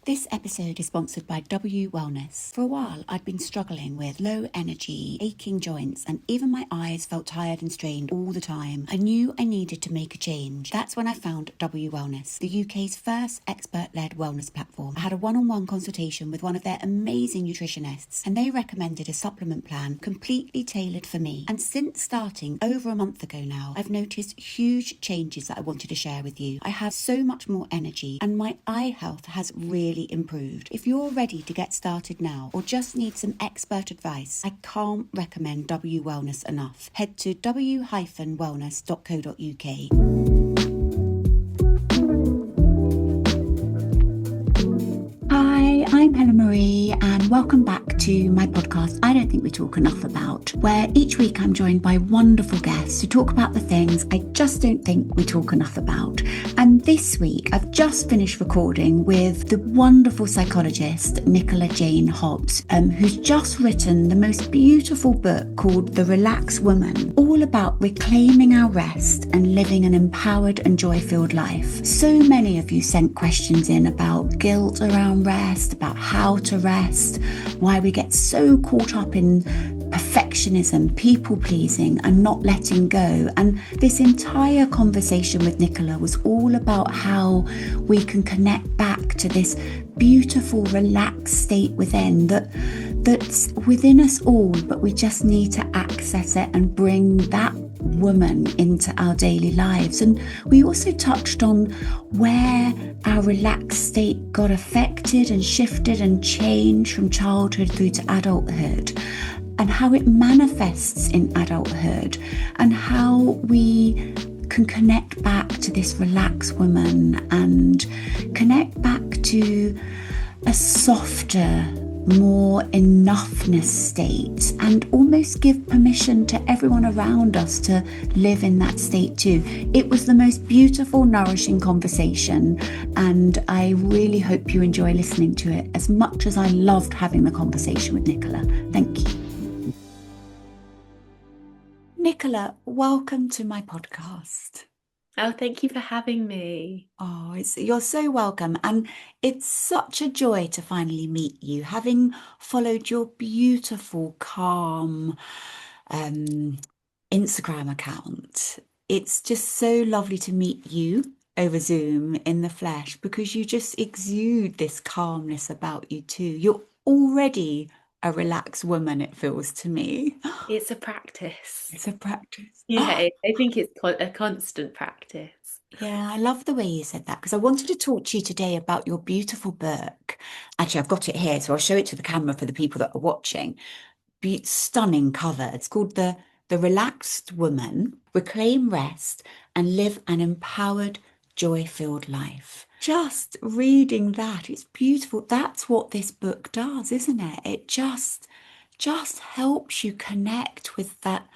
This episode is sponsored by W Wellness. For a while, I'd been struggling with low energy, aching joints, and even my eyes felt tired and strained all the time. I knew I needed to make a change. That's when I found W Wellness, the UK's first expert-led wellness platform. I had a one-on-one consultation with one of their amazing nutritionists, and they recommended a supplement plan completely tailored for me. And since starting over a month ago now, I've noticed huge changes that I wanted to share with you. I have so much more energy, and my eye health has really improved. If you're ready to get started now or just need some expert advice, I can't recommend W Wellness enough. Head to w-wellness.co.uk. Hi, I'm Helen Marie and welcome back to my podcast I Don't Think We Talk Enough About, where each week I'm joined by wonderful guests to talk about the things I just don't think we talk enough about. And this week I've just finished recording with the wonderful psychologist Nicola Hobbs, who's just written the most beautiful book called The Relaxed Woman, all about reclaiming our rest and living an empowered and joy-filled life. So many of you sent questions in about guilt around rest, about how to rest, why we get so caught up in perfectionism, people pleasing, and not letting go. And this entire conversation with Nicola was all about how we can connect back to this beautiful, relaxed state within that's within us all, but we just need to access it and bring that woman into our daily lives. And we also touched on where our relaxed state got affected and shifted and changed from childhood through to adulthood, and how it manifests in adulthood, and how we can connect back to this relaxed woman and connect back to a softer, more enoughness state, and almost give permission to everyone around us to live in that state too. It was the most beautiful, nourishing conversation, and I really hope you enjoy listening to it as much as I loved having the conversation with Nicola. Thank you. Nicola, welcome to my podcast. Oh, thank you for having me. Oh, you're so welcome. And it's such a joy to finally meet you, having followed your beautiful, calm Instagram account. It's just so lovely to meet you over Zoom in the flesh, because you just exude this calmness about you too. You're already a relaxed woman, it feels to me. It's a practice. It's a practice. Yeah, I think it's a constant practice. Yeah, I love the way you said that, because I wanted to talk to you today about your beautiful book. Actually, I've got it here, so I'll show it to the camera for the people that are watching. Stunning cover. It's called The Relaxed Woman, Reclaim Rest and Live an Empowered, Joy-Filled Life. Just reading that, it's beautiful. That's what this book does, isn't it? It just helps you connect with that,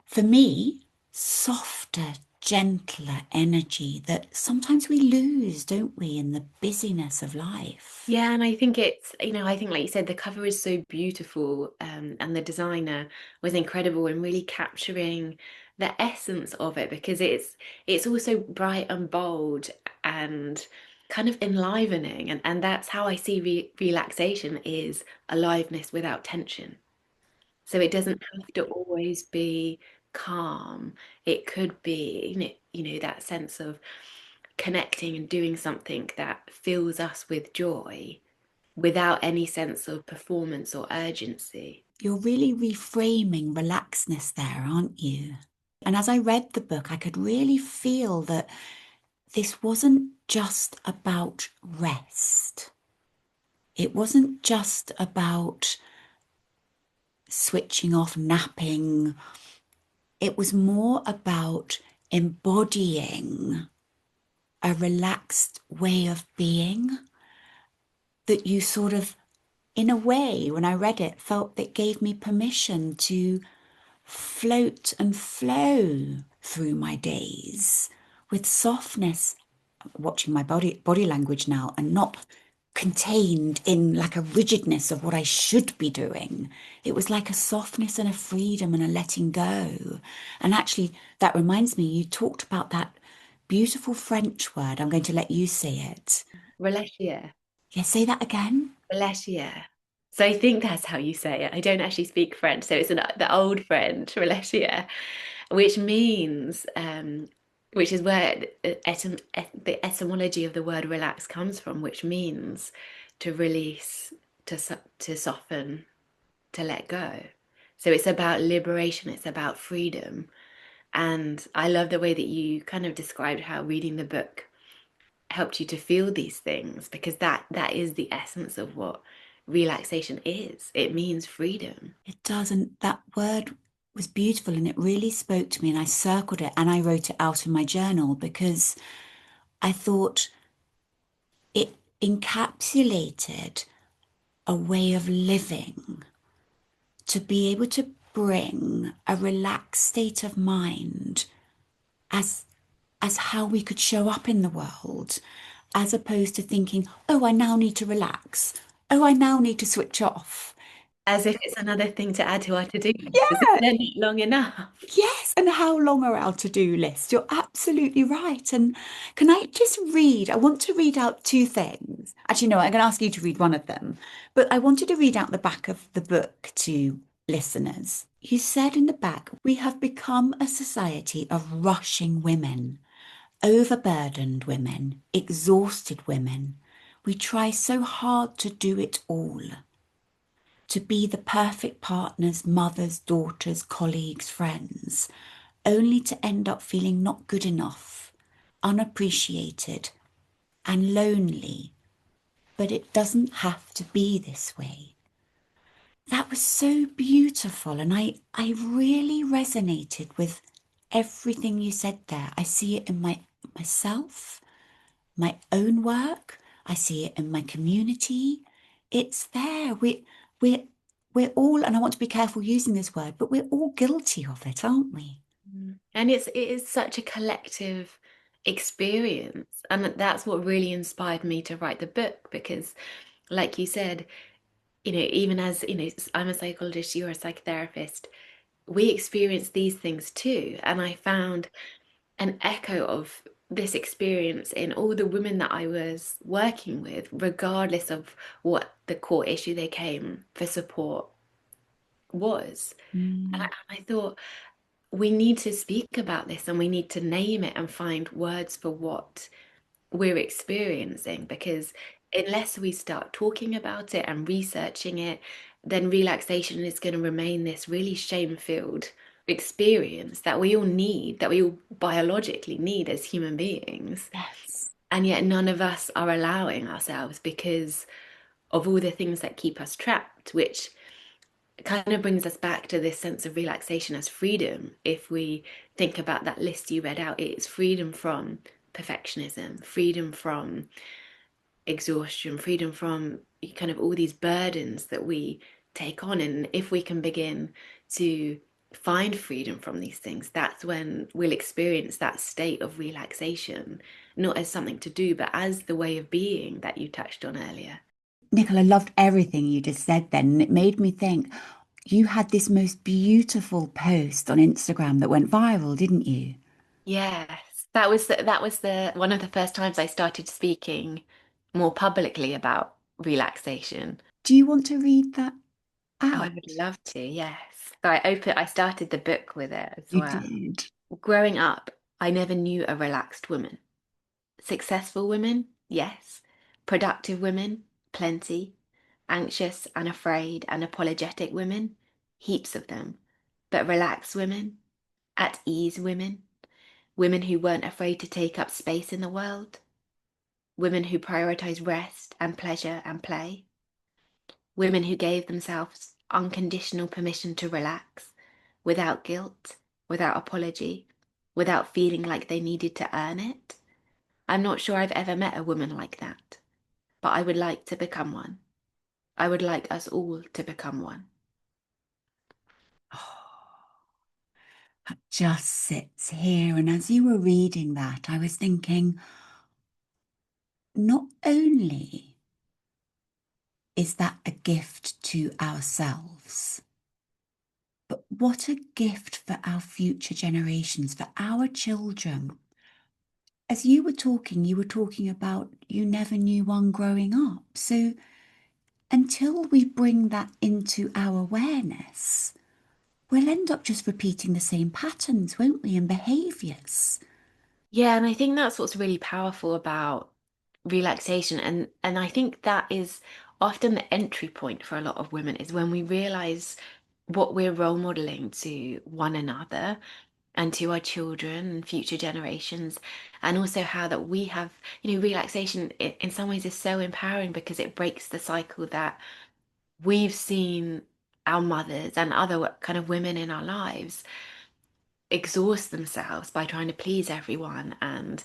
for me, softer, gentler energy that sometimes we lose, don't we, in the busyness of life? Yeah, and I think I think like you said, the cover is so beautiful, and the designer was incredible in really capturing the essence of it, because it's also bright and bold and kind of enlivening, and that's how I see relaxation is aliveness without tension. So it doesn't have to always be calm. It could be, that sense of connecting and doing something that fills us with joy without any sense of performance or urgency. You're really reframing relaxedness there, aren't you? And as I read the book, I could really feel that this wasn't just about rest. It wasn't just about switching off, napping. It was more about embodying a relaxed way of being that you sort of, in a way, when I read it, felt that gave me permission to float and flow through my days with softness, watching my body language now, and not contained in like a rigidness of what I should be doing. It was like a softness and a freedom and a letting go. And actually, that reminds me, you talked about that beautiful French word. I'm going to let you say it. Relâcher. Yeah, say that again. Relâcher. So I think that's how you say it. I don't actually speak French, so it's the old French, relâcher, which means, which is where the etymology of the word relax comes from, which means to release, to soften, to let go. So it's about liberation, it's about freedom. And I love the way that you kind of described how reading the book helped you to feel these things, because that is the essence of what relaxation is. It means freedom. It doesn't. That word was beautiful and it really spoke to me. And I circled it and I wrote it out in my journal because I thought it encapsulated a way of living to be able to bring a relaxed state of mind as as how we could show up in the world, as opposed to thinking, oh, I now need to relax. Oh, I now need to switch off. As if it's another thing to add to our to-do list. Is Yeah, it not long enough? yes. And how long are our to-do lists? You're absolutely right. And can I just read? I want to read out two things. Actually, no, I'm going to ask you to read one of them. But I wanted to read out the back of the book to listeners. You said in the back, we have become a society of rushing women, overburdened women, exhausted women. We try so hard to do it all, to be the perfect partners, mothers, daughters, colleagues, friends, only to end up feeling not good enough, unappreciated, and lonely. But it doesn't have to be this way. That was so beautiful, and I really resonated with everything you said there. I see it in myself, my own work. I see it in my community. It's there. We're we're all, and I want to be careful using this word, but we're all guilty of it, aren't we? And it is such a collective experience. And that's what really inspired me to write the book, because like you said, even as, I'm a psychologist, you're a psychotherapist, we experience these things too. And I found an echo of this experience in all the women that I was working with, regardless of what the core issue they came for support was. And Mm, I thought, we need to speak about this and we need to name it and find words for what we're experiencing, because unless we start talking about it and researching it, then relaxation is going to remain this really shame-filled experience that we all need, that we all biologically need as human beings. yes. And yet none of us are allowing ourselves because of all the things that keep us trapped, which kind of brings us back to this sense of relaxation as freedom. If we think about that list you read out, it's freedom from perfectionism, freedom from exhaustion, freedom from kind of all these burdens that we take on. And if we can begin to find freedom from these things, that's when we'll experience that state of relaxation, not as something to do, but as the way of being that you touched on earlier. Nicola, I loved everything you just said then. And it made me think you had this most beautiful post on Instagram that went viral, didn't you? Yes, that was the one of the first times I started speaking more publicly about relaxation. Do you want to read that Oh, I would out? love to, yes. So I started the book with it as You well. did. Growing up, I never knew a relaxed woman. Successful women, yes. Productive women, plenty. Anxious and afraid and apologetic women, heaps of them. But relaxed women, at ease women, women who weren't afraid to take up space in the world, women who prioritize rest and pleasure and play, women who gave themselves unconditional permission to relax without guilt, without apology, without feeling like they needed to earn it. I'm not sure I've ever met a woman like that, but I would like to become one. I would like us all to become one. Oh, that just sits here. And as you were reading that, I was thinking, not only is that a gift to ourselves, but what a gift for our future generations, for our children. as you were talking about you never knew one growing up. So until we bring that into our awareness, we'll end up just repeating the same patterns, won't we, and behaviors. Yeah, and I think that's what's really powerful about relaxation. And I think that is often the entry point for a lot of women is when we realize what we're role modeling to one another and to our children and future generations, and also how that we have, relaxation in some ways is so empowering because it breaks the cycle that we've seen our mothers and other kind of women in our lives exhaust themselves by trying to please everyone and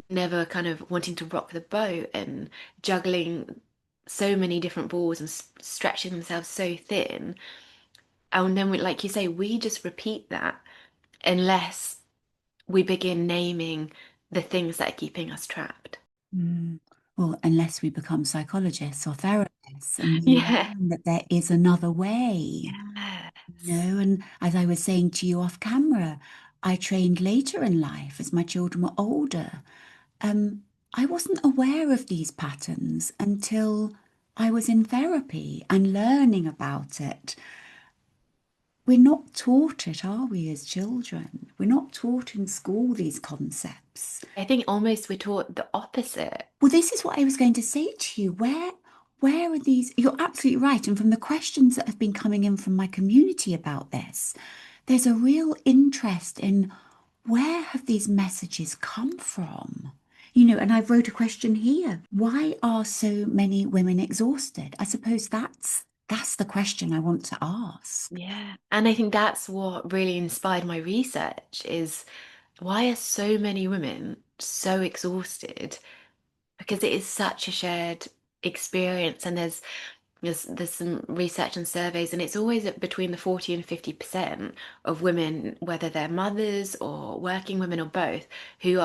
never kind of wanting to rock the boat and juggling so many different balls and stretching themselves so thin. And then, like you say, we just repeat that unless we begin naming the things that are keeping us trapped. Mm. Well, unless we become psychologists or therapists and we Yeah. learn that there is another way. Yes. No, and as I was saying to you off camera, I trained later in life as my children were older. Um, I wasn't aware of these patterns until I was in therapy and learning about it. We're not taught it, are we, as children? We're not taught in school these concepts. I think almost we're taught the opposite. Well, this is what I was going to say to you. Where are these? You're absolutely right. And from the questions that have been coming in from my community about this, there's a real interest in where have these messages come from? And I've wrote a question here. Why are so many women exhausted? I suppose that's the question I want to ask. Yeah. And I think that's what really inspired my research is why are so many women so exhausted? Because it is such a shared experience and there's some research and surveys and it's always at between the 40 and 50% of women, whether they're mothers or working women or both, who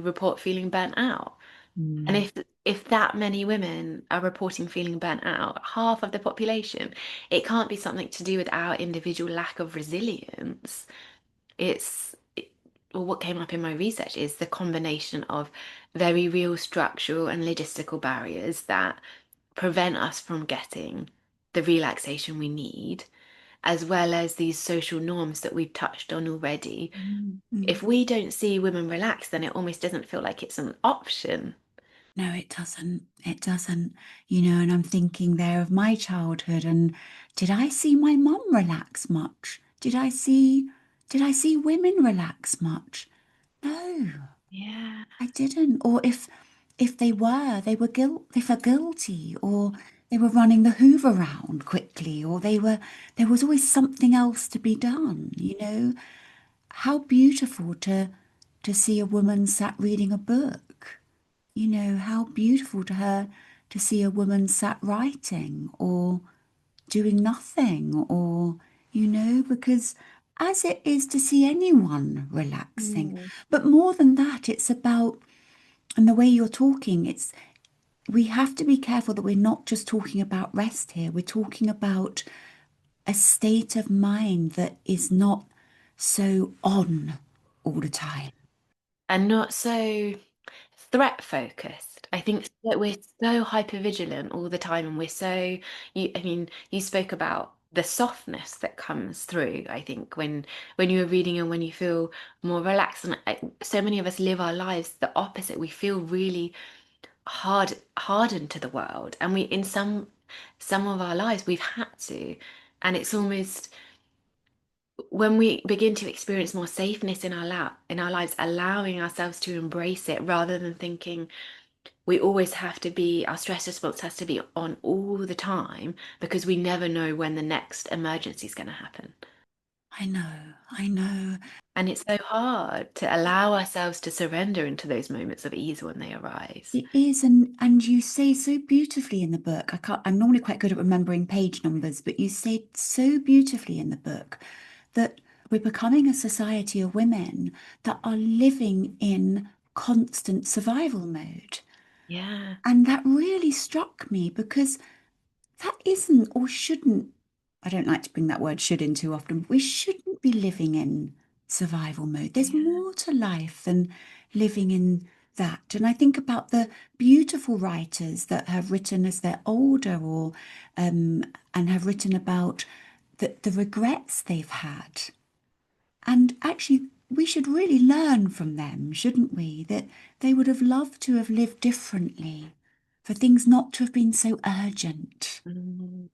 report feeling burnt out. And Mm, if that many women are reporting feeling burnt out, half of the population, it can't be something to do with our individual lack of resilience. Well, what came up in my research is the combination of very real structural and logistical barriers that prevent us from getting the relaxation we need, as well as these social norms that we've touched on already. mm, mm. If we don't see women relax, then it almost doesn't feel like it's an option. No, it doesn't. It doesn't. And I'm thinking there of my childhood and did I see my mum relax much? Did I see women relax much? No, Yeah. I didn't. Or if they were, they were guilty, or they were running the Hoover round quickly, or there was always something else to be done. How beautiful to see a woman sat reading a book. How beautiful to her to see a woman sat writing or doing nothing, or, because as it is to see anyone relaxing. Mm. But more than that, it's about, and the way you're talking, we have to be careful that we're not just talking about rest here. We're talking about a state of mind that is not so on all the time. And not so threat focused. I think that we're so hyper vigilant all the time, and you spoke about the softness that comes through. I think when you're reading and when you feel more relaxed, and so many of us live our lives the opposite. We feel really hardened to the world, and we in some of our lives we've had to, and it's almost when we begin to experience more safeness in our lives, allowing ourselves to embrace it rather than thinking we always have to be, our stress response has to be on all the time because we never know when the next emergency is going to happen. I know, I know. And it's so hard to allow ourselves to surrender into those moments of ease when they arise. It is, and you say so beautifully in the book. I'm normally quite good at remembering page numbers, but you say so beautifully in the book that we're becoming a society of women that are living in constant survival mode. Yeah, And that really struck me because that isn't or shouldn't, I don't like to bring that word should in too often, but we shouldn't be living in survival mode. There's yeah. more to life than living in that. And I think about the beautiful writers that have written as they're older or and have written about the regrets they've had. And actually, we should really learn from them, shouldn't we? That they would have loved to have lived differently, for things not to have been so urgent, Mm,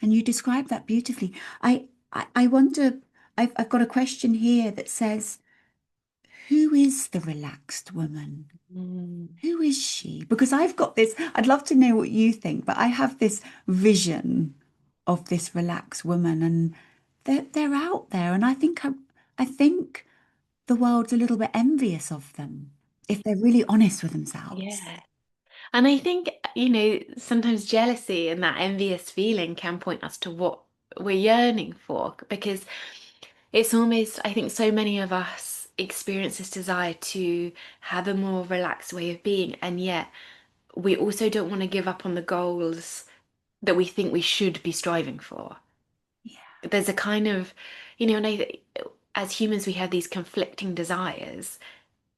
and you describe that beautifully. I wonder, I've got a question here that says, who is the relaxed woman? mm. Who is she? Because I've got this, I'd love to know what you think, but I have this vision of this relaxed woman, and they're out there, and I think the world's a little bit envious of them if they're really honest with themselves. Yeah. And I think, sometimes jealousy and that envious feeling can point us to what we're yearning for, because it's almost, I think so many of us experience this desire to have a more relaxed way of being, and yet we also don't want to give up on the goals that we think we should be striving for. Yeah, There's a kind of, and as humans, we have these conflicting desires.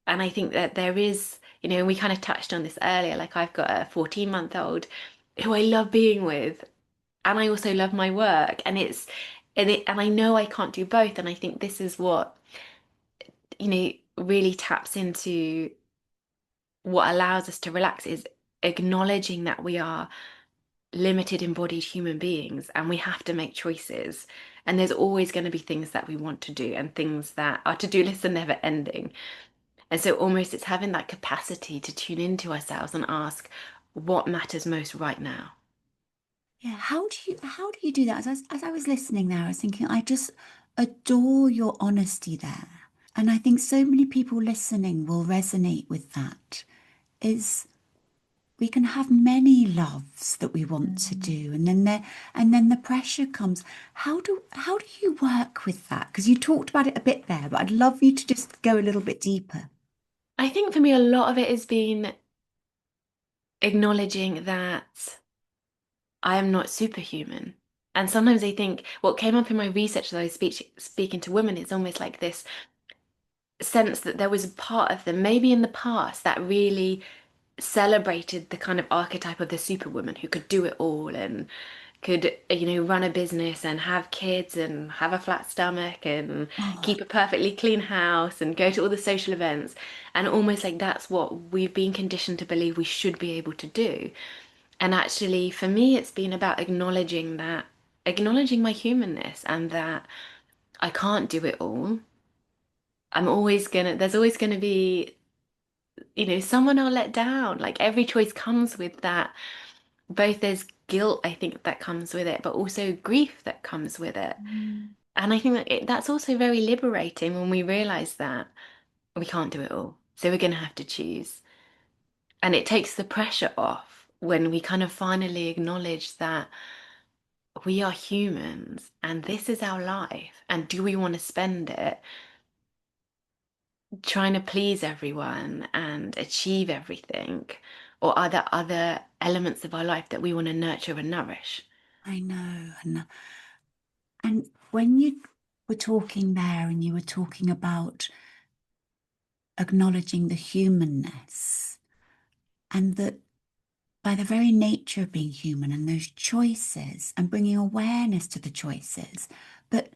And I think that there is, we kind of touched on this earlier, like I've got a 14-month-old who I love being with, and I also love my work. And I know I can't do both. And I think this is what, really taps into what allows us to relax, is acknowledging that we are limited embodied human beings and we have to make choices. And there's always going to be things that we want to do and things that our to-do lists are never ending. And so almost it's having that capacity to tune into ourselves and ask what matters most right now. yeah. How do you do that? As I was listening there, I was thinking, I just adore your honesty there. And I think so many people listening will resonate with that. Is we can have many loves that we want to Mm. do, and then the pressure comes. How do you work with that? Because you talked about it a bit there, but I'd love you to just go a little bit deeper. I think for me, a lot of it has been acknowledging that I am not superhuman. And sometimes I think what came up in my research that I was speaking to women is almost like this sense that there was a part of them, maybe in the past, that really celebrated the kind of archetype of the superwoman who could do it all and could, run a business and have kids and have a flat stomach and Oh, keep a perfectly clean house and go to all the social events. And almost like that's what we've been conditioned to believe we should be able to do. And actually, for me, it's been about acknowledging that, acknowledging my humanness and that I can't do it all. There's always gonna be, someone I'll let down. Like every choice comes with that. Both there's guilt, I think, that comes with it, but also grief that comes with it. mm, And I think that that's also very liberating when we realize that we can't do it all. So we're going to have to choose. And it takes the pressure off when we kind of finally acknowledge that we are humans and this is our life. And do we want to spend it trying to please everyone and achieve everything? Or are there other elements of our life that we want to nurture and nourish? I know. And when you were talking there and you were talking about acknowledging the humanness, and that by the very nature of being human and those choices and bringing awareness to the choices, but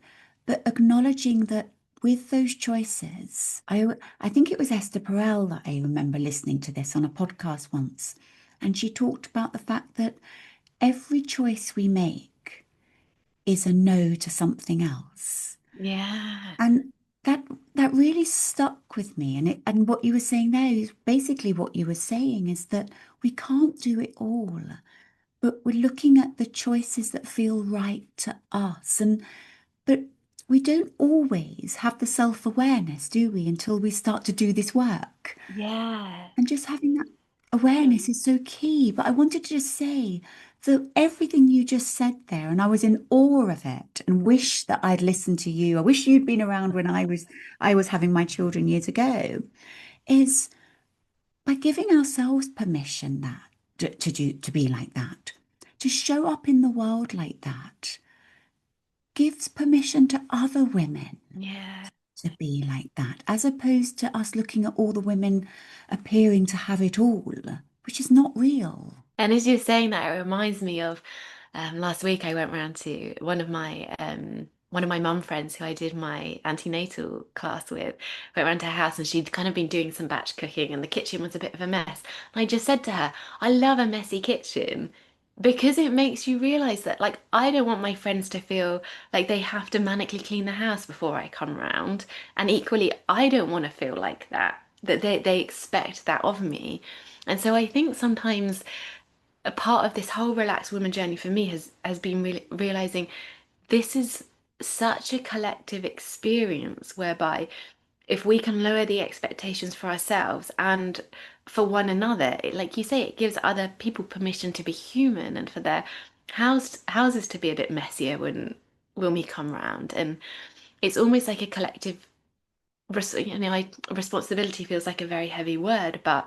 acknowledging that with those choices, I think it was Esther Perel that I remember listening to this on a podcast once, and she talked about the fact that every choice we make is a no to something else. Yeah. And that that really stuck with me. And what you were saying there is basically what you were saying is that we can't do it all, but we're looking at the choices that feel right to us. But we don't always have the self-awareness, do we, until we start to do this work. Yeah. And just having that awareness is so key. But I wanted to just say that everything you just said there, and I was in awe of it and wish that I'd listened to you. I wish you'd been around when I was having my children years ago, is by giving ourselves permission that to be like that, to show up in the world like that, gives permission to other women Yeah. to be like that, as opposed to us looking at all the women appearing to have it all, which is not real. And as you're saying that, it reminds me of last week I went round to one of my mum friends who I did my antenatal class with. Went round to her house and she'd kind of been doing some batch cooking and the kitchen was a bit of a mess. And I just said to her, I love a messy kitchen because it makes you realize that like I don't want my friends to feel like they have to manically clean the house before I come round. And equally, I don't want to feel like that, that they expect that of me. And so I think sometimes a part of this whole relaxed woman journey for me has been realizing this is such a collective experience whereby if we can lower the expectations for ourselves and for one another, like you say, it gives other people permission to be human and for their houses to be a bit messier when we come round. And it's almost like a collective, responsibility feels like a very heavy word, but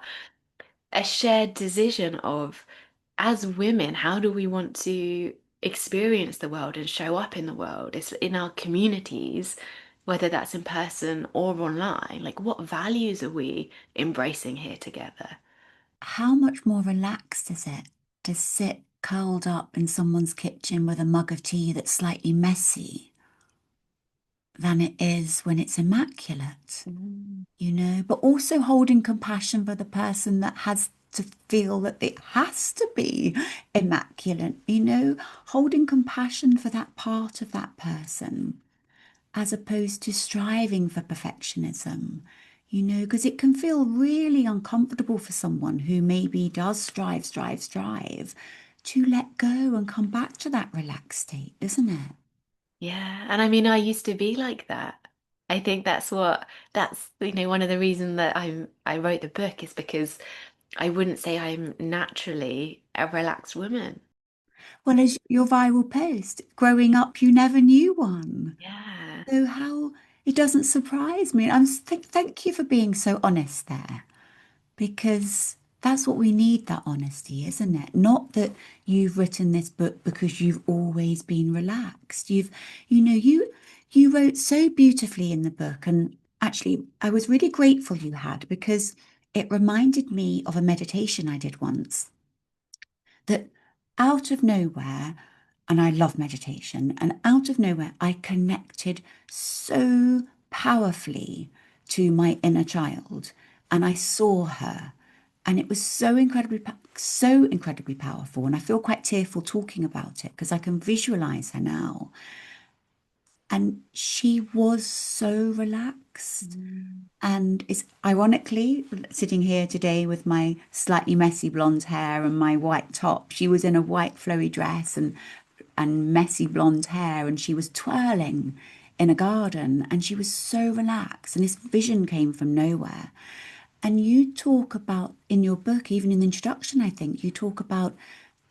a shared decision of, as women, how do we want to experience the world and show up in the world? It's in our communities, whether that's in person or online. Like, what values are we embracing here together? How much more relaxed is it to sit curled up in someone's kitchen with a mug of tea that's slightly messy than it is when it's immaculate, Mm. but also holding compassion for the person that has to feel that it has to be immaculate, holding compassion for that part of that person as opposed to striving for perfectionism, because it can feel really uncomfortable for someone who maybe does strive to let go and come back to that relaxed state, isn't it? Yeah, and I mean, I used to be like that. I think that's one of the reasons that I wrote the book is because I wouldn't say I'm naturally a relaxed woman. Well, as your viral post, growing up, you never knew one. Yeah. So how it doesn't surprise me. Thank you for being so honest there, because that's what we need, that honesty, isn't it? Not that you've written this book because you've always been relaxed. You wrote so beautifully in the book, and actually I was really grateful you had, because it reminded me of a meditation I did once that out of nowhere, and I love meditation, and out of nowhere, I connected so powerfully to my inner child, and I saw her, and it was so incredibly powerful. And I feel quite tearful talking about it because I can visualize her now. And she was so relaxed. Mm. And it's ironically sitting here today with my slightly messy blonde hair and my white top. She was in a white flowy dress and messy blonde hair, and she was twirling in a garden, and she was so relaxed. And this vision came from nowhere. And you talk about in your book, even in the introduction, I think you talk about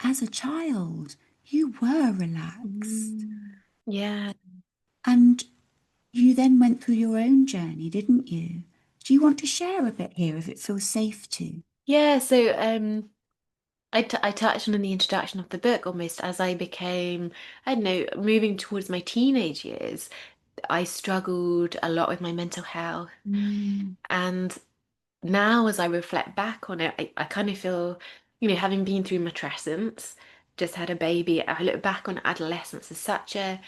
as a child, you were relaxed. Mm. Yeah. And you then went through your own journey, didn't you? Do you want to share a bit here if it feels safe to? Yeah, so I touched on in the introduction of the book almost as I became, I don't know, moving towards my teenage years, I struggled a lot with my mental health. Mm. And now as I reflect back on it, I kind of feel, having been through matrescence, just had a baby, I look back on adolescence as such a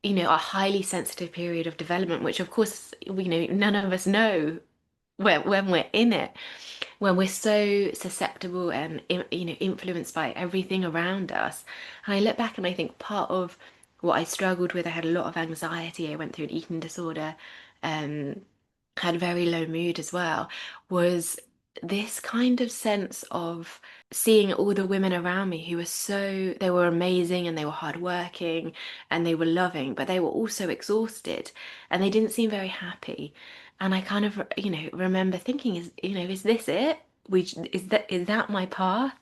highly sensitive period of development, which of course, none of us know when we're in it, when we're so susceptible and influenced by everything around us. And I look back and I think part of what I struggled with, I had a lot of anxiety. I went through an eating disorder, um, had very low mood as well, was this kind of sense of seeing all the women around me who were they were amazing and they were hardworking and they were loving, but they were also exhausted and they didn't seem very happy. And I kind of, remember thinking, is this it? Is that my path?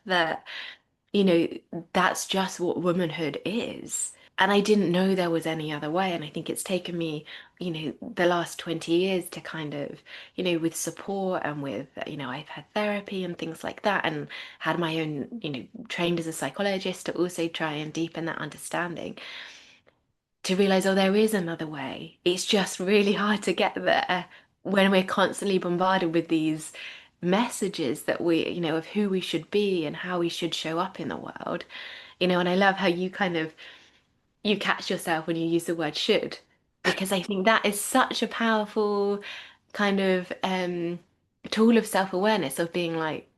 You know, that's just what womanhood is. And I didn't know there was any other way. And I think it's taken me, the last 20 years to kind of, with support and with, I've had therapy and things like that and had my own, trained as a psychologist to also try and deepen that understanding. to realize, oh, there is another way. It's just really hard to get there when we're constantly bombarded with these messages that of who we should be and how we should show up in the world. And I love how you catch yourself when you use the word should, because I think that is such a powerful kind of tool of self-awareness of being like,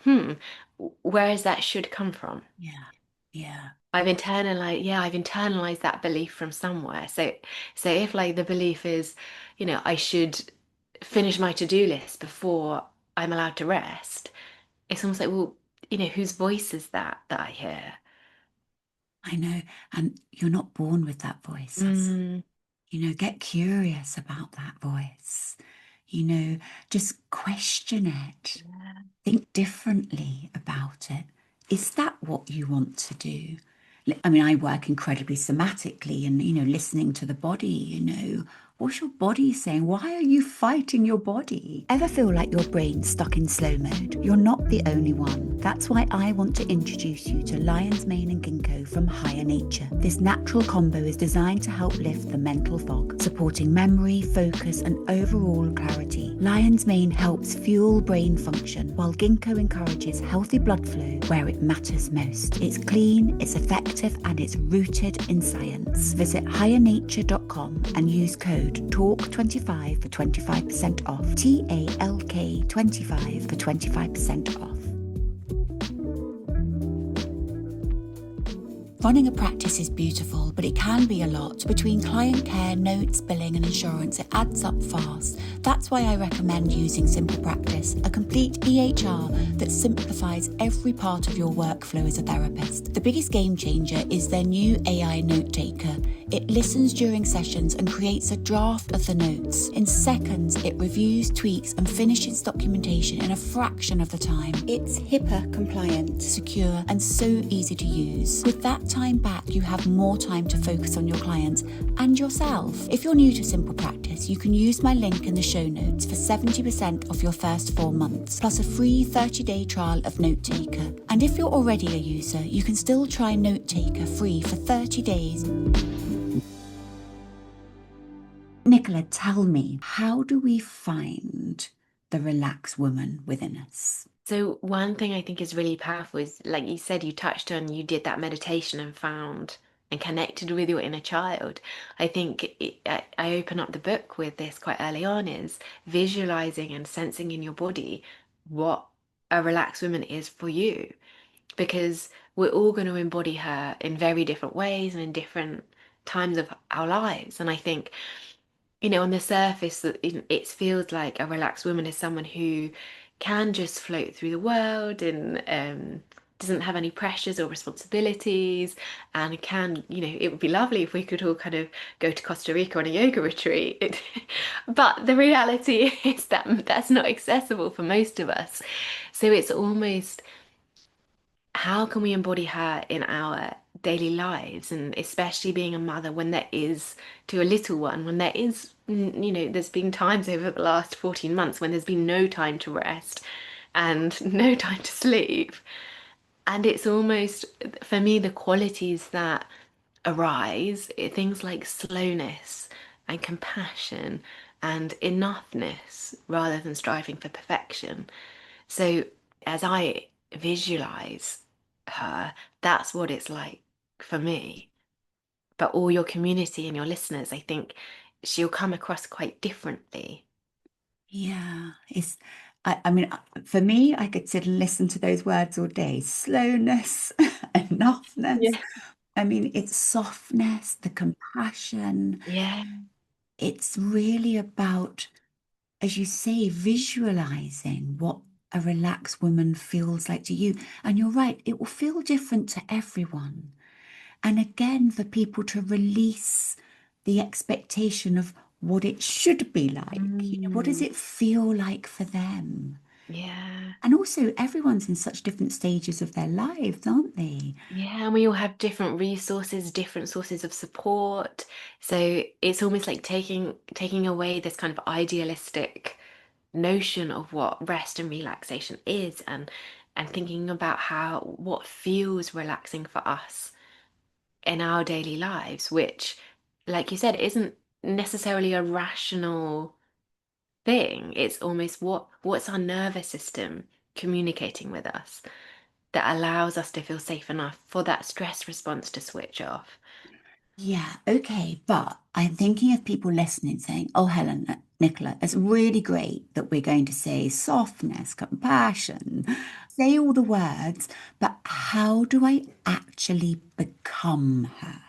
hmm, where is that should come from? Yeah. Yeah. I've internalized that belief from somewhere. So if like the belief is, I should finish my to-do list before I'm allowed to rest, it's almost like, well, whose voice is that I hear? I know. And you're not born with that voice. Mm, Get curious about that voice. You know, just question it. yeah. Think differently about it. Is that what you want to do? I mean, I work incredibly somatically and, listening to the body, what's your body saying? Why are you fighting your body? Ever feel like your brain's stuck in slow mode? You're not the only one. That's why I want to introduce you to lion's mane and ginkgo from Higher Nature. This natural combo is designed to help lift the mental fog, supporting memory, focus, and overall clarity. Lion's mane helps fuel brain function, while ginkgo encourages healthy blood flow where it matters most. It's clean, it's effective, and it's rooted in science. Visit highernature.com and use code TALK25 for 25% off. TALK25 for 25% off. Running a practice is beautiful, but it can be a lot. Between client care, notes, billing, and insurance, it adds up fast. That's why I recommend using Simple Practice, a complete EHR that simplifies every part of your workflow as a therapist. The biggest game changer is their new AI note taker. It listens during sessions and creates a draft of the notes. In seconds, it reviews, tweaks, and finishes documentation in a fraction of the time. It's HIPAA compliant, secure, and so easy to use. With that time back, you have more time to focus on your clients and yourself. If you're new to Simple Practice, you can use my link in the show notes for 70% off your first 4 months, plus a free 30-day trial of Note Taker. And if you're already a user, you can still try Note Taker free for 30 days. Nicola, tell me, how do we find the relaxed woman within us? So one thing I think is really powerful is, like you said, you touched on, you did that meditation and found and connected with your inner child. I think I open up the book with this quite early on, is visualizing and sensing in your body what a relaxed woman is for you, because we're all going to embody her in very different ways and in different times of our lives. And I think, on the surface, that it feels like a relaxed woman is someone who can just float through the world and doesn't have any pressures or responsibilities, and it would be lovely if we could all kind of go to Costa Rica on a yoga retreat. But the reality is that that's not accessible for most of us. So it's almost, how can we embody her in our daily lives, and especially being a mother when there is, to a little one, when there is, there's been times over the last 14 months when there's been no time to rest and no time to sleep. And it's almost, for me, the qualities that arise, things like slowness and compassion and enoughness rather than striving for perfection. So as I visualize her, that's what it's like for me. But all your community and your listeners, I think she'll come across quite differently. Yeah, I mean, for me, I could sit and listen to those words all day. Slowness, enoughness. Yeah. I mean, it's softness, the compassion. Yeah. It's really about, as you say, visualizing what a relaxed woman feels like to you. And you're right, it will feel different to everyone. And again, for people to release the expectation of what it should be like. What does Mm, it feel like for them? yeah. And also, everyone's in such different stages of their lives, aren't they? Yeah, and we all have different resources, different sources of support. So it's almost like taking away this kind of idealistic notion of what rest and relaxation is, and thinking about what feels relaxing for us in our daily lives, which like you said, isn't necessarily a rational thing. It's almost what's our nervous system communicating with us that allows us to feel safe enough for that stress response to switch off. Yeah, okay. But I'm thinking of people listening saying, oh, Helen, Nicola, it's really great that we're going to say softness, compassion, say all the words, but how do I actually become her?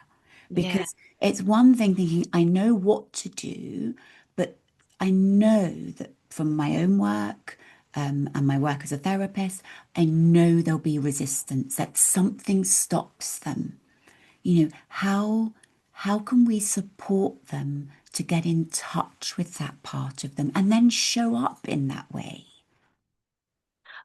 Yeah. Because it's one thing thinking, I know what to do, but I know that from my own work, and my work as a therapist, I know there'll be resistance, that something stops them. How can we support them to get in touch with that part of them and then show up in that way?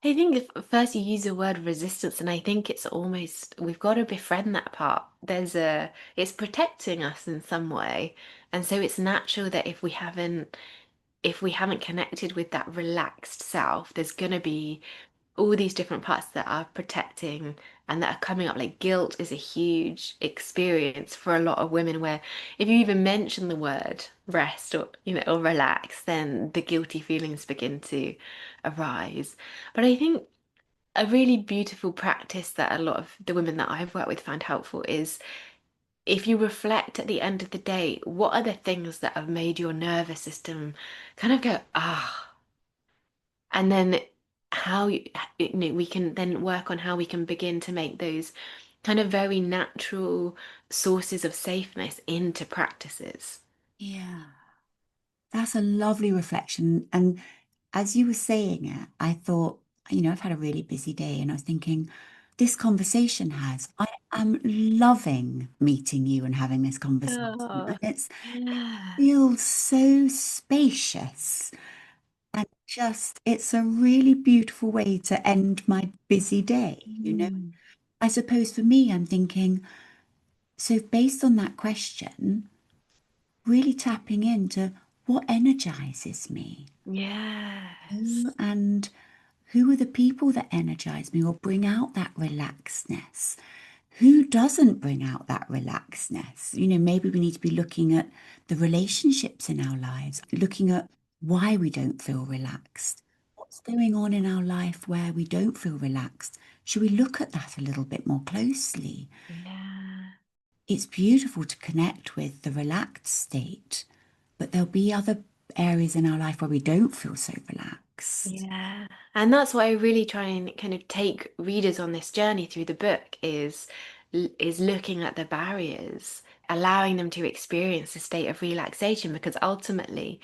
I think if first you use the word resistance, and I think it's almost we've got to befriend that part. It's protecting us in some way. And so it's natural that if we haven't connected with that relaxed self, there's gonna be all these different parts that are protecting and that are coming up. Like guilt is a huge experience for a lot of women where if you even mention the word rest or relax, then the guilty feelings begin to arise. But I think a really beautiful practice that a lot of the women that I've worked with find helpful is if you reflect at the end of the day, what are the things that have made your nervous system kind of go, ah, and then how we can then work on how we can begin to make those kind of very natural sources of safeness into practices. Yeah, that's a lovely reflection. And as you were saying it, I thought, I've had a really busy day and I was thinking, this conversation has, I am loving meeting you and having this conversation. Oh, And it yeah. feels so spacious. And just, it's a really beautiful way to end my busy day. Mm. I suppose for me, I'm thinking, so based on that question, really tapping into what energizes me. Yes. And who are the people that energize me or bring out that relaxedness? Who doesn't bring out that relaxedness? Maybe we need to be looking at the relationships in our lives, looking at why we don't feel relaxed. What's going on in our life where we don't feel relaxed? Should we look at that a little bit more closely? Yeah. It's beautiful to connect with the relaxed state, but there'll be other areas in our life where we don't feel so relaxed. Yeah. And that's what I really try and kind of take readers on this journey through the book is looking at the barriers, allowing them to experience a state of relaxation because ultimately,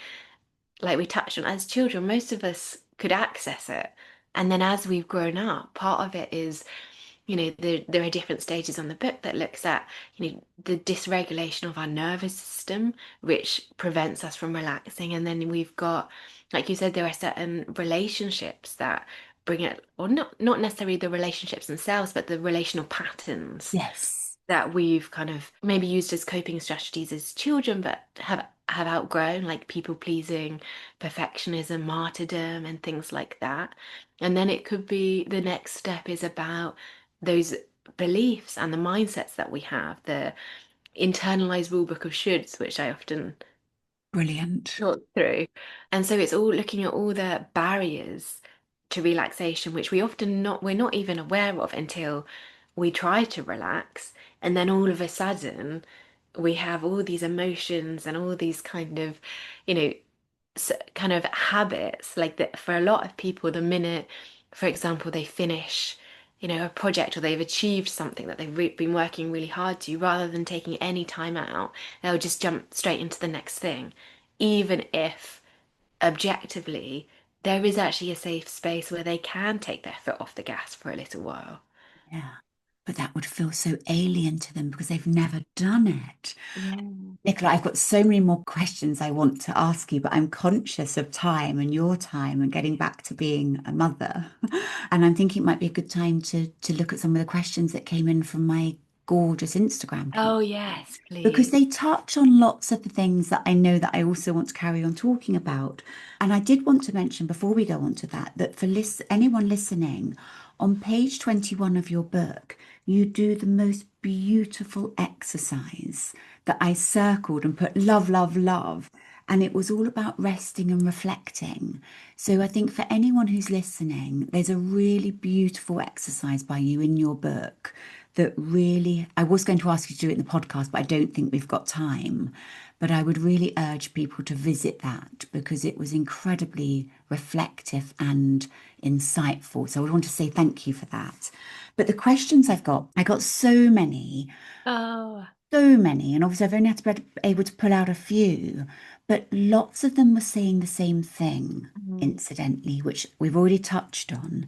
like we touched on, as children, most of us could access it. And then as we've grown up, part of it is there are different stages on the book that looks at, the dysregulation of our nervous system, which prevents us from relaxing. And then we've got, like you said, there are certain relationships that bring it, or not necessarily the relationships themselves, but the relational patterns Yes. that we've kind of maybe used as coping strategies as children, but have outgrown, like people pleasing, perfectionism, martyrdom, and things like that. And then it could be the next step is about those beliefs and the mindsets that we have, the internalized rule book of shoulds, which I often Brilliant. talk through. And so it's all looking at all the barriers to relaxation, which we're not even aware of until we try to relax. And then all of a sudden, we have all these emotions and all these kind of, you know, kind of habits. Like that for a lot of people, the minute, for example, they finish, a project or they've achieved something that they've been working really hard to, rather than taking any time out, they'll just jump straight into the next thing, even if objectively there is actually a safe space where they can take their foot off the gas for a little while. Yeah. But that would feel so alien to them because they've never done it. Yeah. Nicola, I've got so many more questions I want to ask you, but I'm conscious of time and your time and getting back to being a mother. And I'm thinking it might be a good time to look at some of the questions that came in from my gorgeous Instagram Oh, community. yes, Because please. they touch on lots of the things that I know that I also want to carry on talking about. And I did want to mention before we go on to that, that for anyone listening, on page 21 of your book, you do the most beautiful exercise that I circled and put love, love, love. And it was all about resting and reflecting. So I think for anyone who's listening, there's a really beautiful exercise by you in your book that really, I was going to ask you to do it in the podcast, but I don't think we've got time. But I would really urge people to visit that because it was incredibly reflective and insightful. So I want to say thank you for that. But the questions I got Oh. so many, and obviously I've only had to be able to pull out a few, but lots of them were saying the same thing, Mm. incidentally, which we've already touched on,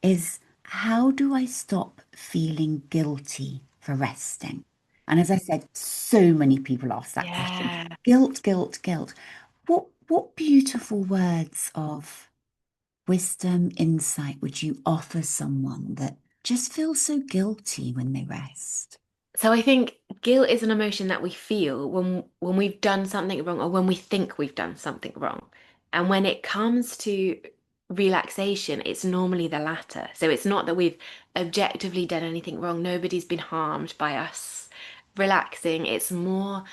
is how do I stop feeling guilty for resting? And as I said, so many people ask that question. Yeah. Guilt, guilt, guilt. What beautiful words of wisdom, insight would you offer someone that just feels so guilty when they rest? So I think guilt is an emotion that we feel when we've done something wrong or when we think we've done something wrong. And when it comes to relaxation, it's normally the latter. So it's not that we've objectively done anything wrong. Nobody's been harmed by us relaxing. It's more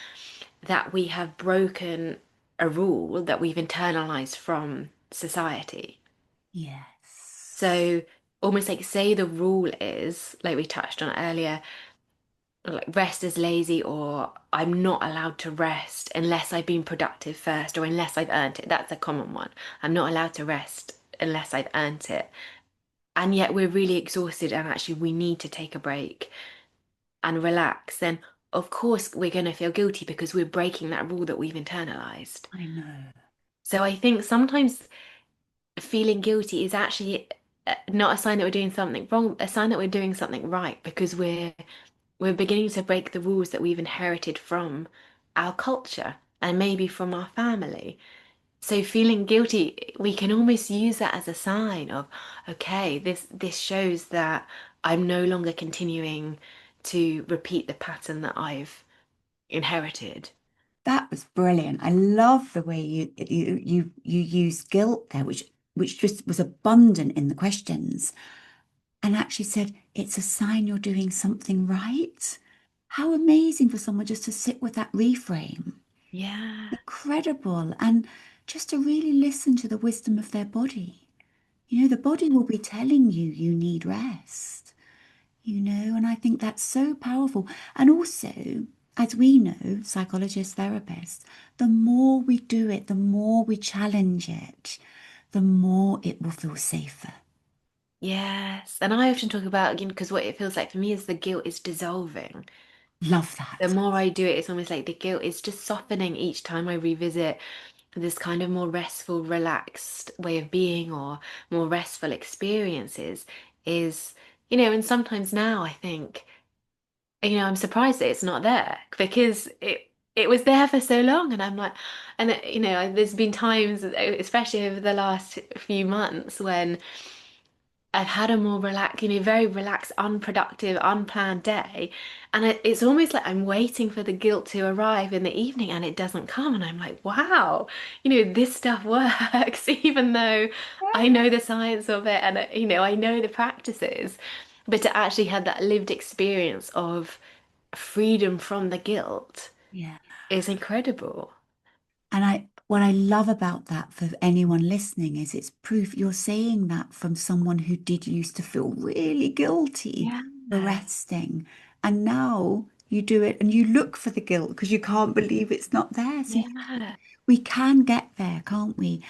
that we have broken a rule that we've internalized from society. Yes. So almost like say the rule is, like we touched on earlier, like rest is lazy or I'm not allowed to rest unless I've been productive first or unless I've earned it. That's a common one. I'm not allowed to rest unless I've earned it. And yet we're really exhausted and actually we need to take a break and relax. Then of course we're going to feel guilty because we're breaking that rule that we've internalized. I know. So I think sometimes feeling guilty is actually not a sign that we're doing something wrong, a sign that we're doing something right because we're beginning to break the rules that we've inherited from our culture and maybe from our family. So feeling guilty, we can almost use that as a sign of, okay, this shows that I'm no longer continuing to repeat the pattern that I've inherited. That was brilliant. I love the way you used guilt there, which just was abundant in the questions, and actually said it's a sign you're doing something right. How amazing for someone just to sit with that reframe. Yeah. Incredible. And just to really listen to the wisdom of their body. You know, the body will be telling you you need rest. And I think that's so powerful. And also, as we know, psychologists, therapists, the more we do it, the more we challenge it, the more it will feel safer. Yes. And I often talk about, because what it feels like for me is the guilt is dissolving. Love The that. more I do it, it's almost like the guilt is just softening each time I revisit this kind of more restful, relaxed way of being or more restful experiences is, and sometimes now I think, I'm surprised that it's not there because it was there for so long and I'm like, and there's been times, especially over the last few months when I've had a more relaxed, very relaxed, unproductive, unplanned day. And it's almost like I'm waiting for the guilt to arrive in the evening and it doesn't come. And I'm like, wow, this stuff works, even though I know the science of it and, I know the practices. But to actually have that lived experience of freedom from the guilt Yeah. is incredible. And what I love about that for anyone listening is it's proof you're saying that from someone who did used to feel really guilty Yeah. for resting. And now you do it and you look for the guilt because you can't believe it's not there. So Yeah. we can get there, can't we?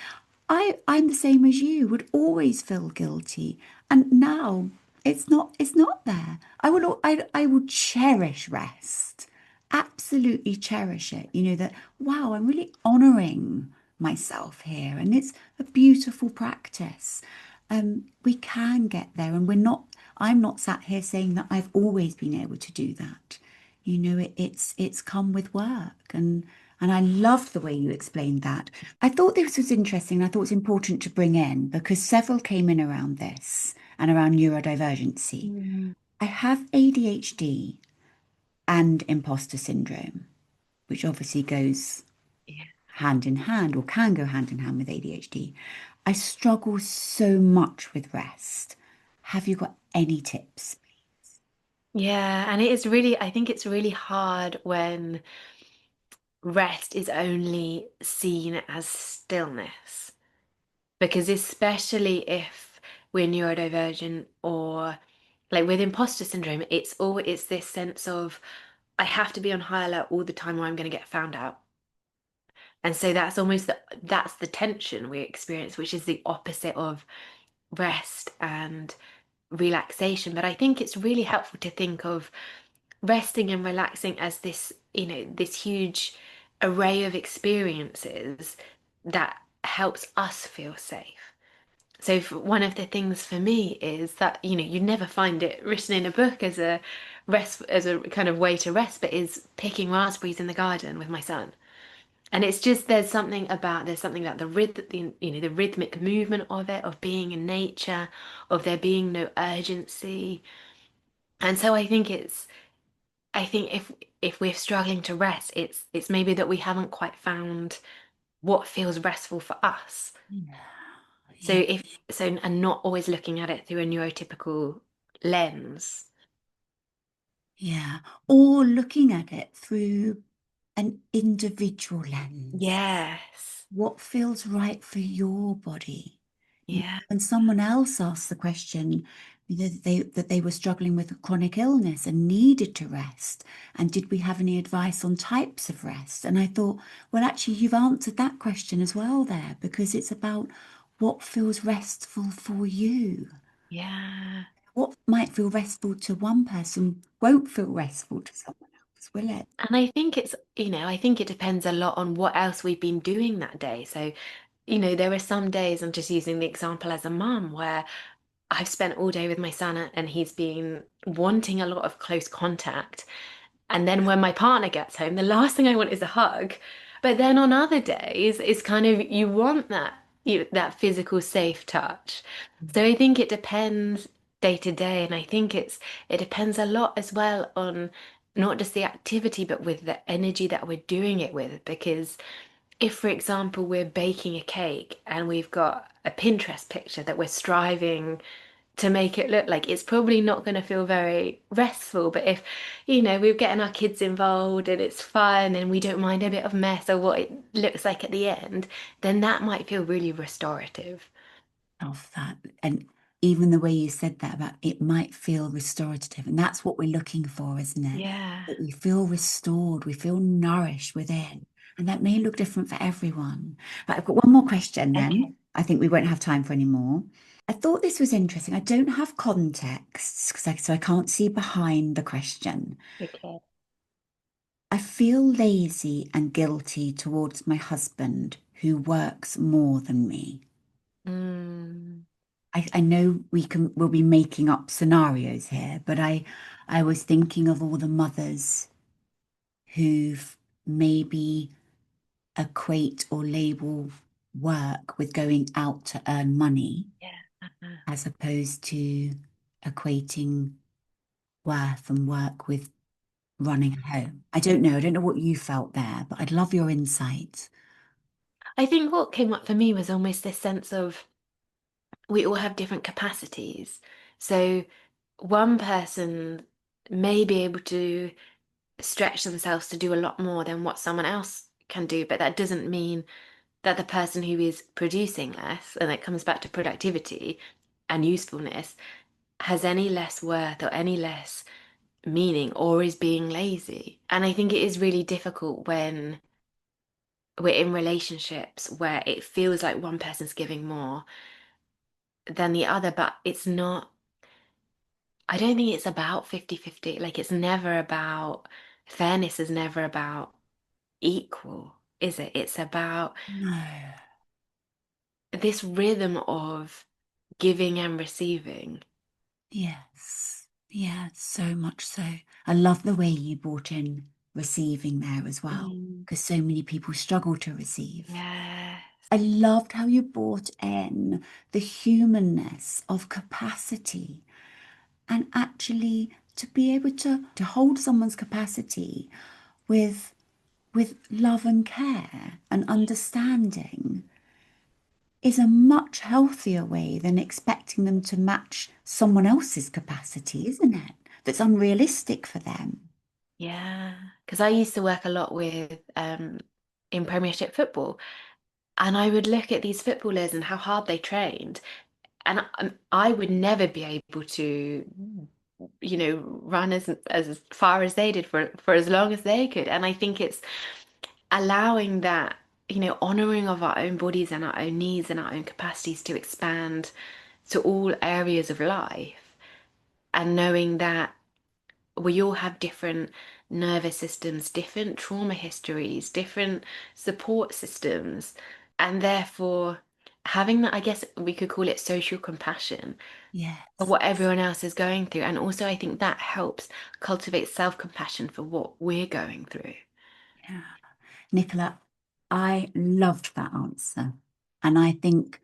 I'm the same as you, would always feel guilty. And now it's not there. I will cherish rest. Absolutely cherish it. You know that, wow, I'm really honoring myself here. And it's a beautiful practice. We can get there and I'm not sat here saying that I've always been able to do that. It's come with work and I loved the way you explained that. I thought this was interesting. I thought it's important to bring in because several came in around this and around neurodivergency. Mm. I have ADHD and imposter syndrome, which obviously goes Yeah. hand in hand or can go hand in hand with ADHD. I struggle so much with rest. Have you got any tips? Yeah, and it is really, I think it's really hard when rest is only seen as stillness. Because especially if we're neurodivergent or like with imposter syndrome, it's this sense of I have to be on high alert all the time or I'm going to get found out. And so that's the tension we experience, which is the opposite of rest and relaxation. But I think it's really helpful to think of resting and relaxing as this, this huge array of experiences that helps us feel safe. So one of the things for me is that, you never find it written in a book as a rest, as a kind of way to rest, but is picking raspberries in the garden with my son. And it's just there's something about the rhythmic movement of it, of being in nature, of there being no urgency. And so I think if we're struggling to rest, it's maybe that we haven't quite found what feels restful for us. Yeah, So yeah, and not always looking at it through a neurotypical lens. yeah. Or looking at it through an individual lens. Yes. What feels right for your body? Yeah. When someone else asked the question, that they were struggling with a chronic illness and needed to rest, and did we have any advice on types of rest? And I thought, well, actually, you've answered that question as well there, because it's about what feels restful for you. Yeah. What might feel restful to one person won't feel restful to someone else, will it? And I think I think it depends a lot on what else we've been doing that day. So, there are some days, I'm just using the example as a mum, where I've spent all day with my son and he's been wanting a lot of close contact. And then when my partner gets home, the last thing I want is a hug. But then on other days, it's kind of you want that physical safe touch. So I think it depends day to day, and I think it depends a lot as well on not just the activity, but with the energy that we're doing it with. Because if, for example, we're baking a cake and we've got a Pinterest picture that we're striving to make it look like, it's probably not going to feel very restful. But if, we're getting our kids involved and it's fun and we don't mind a bit of mess or what it looks like at the end, then that might feel really restorative. Of that. And even the way you said that about it might feel restorative. And that's what we're looking for, isn't it? Yeah. That we feel restored, we feel nourished within. And that may look different for everyone. But I've got one more question Okay. then. I think we won't have time for any more. I thought this was interesting. I don't have context so I can't see behind the question. Okay. I feel lazy and guilty towards my husband who works more than me. Mm, I know we'll be making up scenarios here, but I was thinking of all the mothers who've maybe equate or label work with going out to earn money yeah. as opposed to equating worth and work with running a home. I don't know. I don't know what you felt there, but I'd love your insights. I think what came up for me was almost this sense of we all have different capacities. So one person may be able to stretch themselves to do a lot more than what someone else can do, but that doesn't mean that the person who is producing less, and it comes back to productivity and usefulness, has any less worth or any less meaning or is being lazy. And I think it is really difficult when we're in relationships where it feels like one person's giving more than the other, but it's not, I don't think it's about 50-50. Like it's never about, fairness is never about equal, is it? It's about No. this rhythm of giving and receiving. Yes. Yeah, so much so. I love the way you brought in receiving there as well, Mm. because so many people struggle to receive. Yeah. I loved how you brought in the humanness of capacity and actually to be able to hold someone's capacity with love and care and understanding is a much healthier way than expecting them to match someone else's capacity, isn't it? that's unrealistic for them. Yeah, because I used to work a lot with in Premiership football, and I would look at these footballers and how hard they trained, and I would never be able to, run as far as they did for as long as they could. And I think it's allowing that, honoring of our own bodies and our own needs and our own capacities to expand to all areas of life, and knowing that we all have different nervous systems, different trauma histories, different support systems, and therefore having that, I guess we could call it social compassion for Yes. what everyone else is going through. And also, I think that helps cultivate self-compassion for what we're going through. Yeah. Nicola, I loved that answer. And I think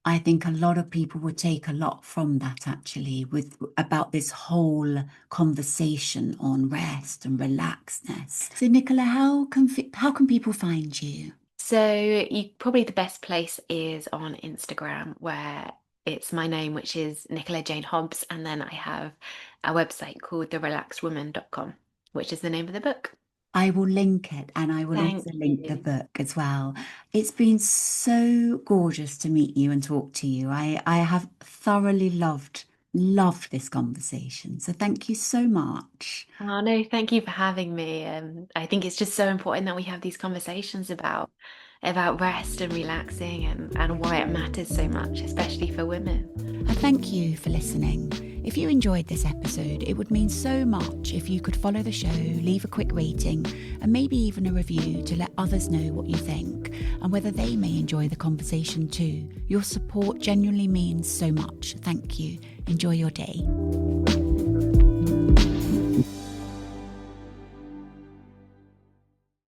a lot of people would take a lot from that actually with about this whole conversation on rest and relaxedness. So Nicola, how can people find you? So you probably the best place is on Instagram where it's my name, which is Nicola Jane Hobbs, and then I have a website called therelaxedwoman.com, which is the name of the book. I will link it and I will Thank also link the you. book as well. It's been so gorgeous to meet you and talk to you. I have thoroughly loved this conversation. So thank you so much. Oh no, thank you for having me. I think it's just so important that we have these conversations about rest and relaxing and why it matters so much, especially for women. And thank you for listening. If you enjoyed this episode, it would mean so much if you could follow the show, leave a quick rating, and maybe even a review to let others know what you think and whether they may enjoy the conversation too. Your support genuinely means so much. Thank you. Enjoy your day.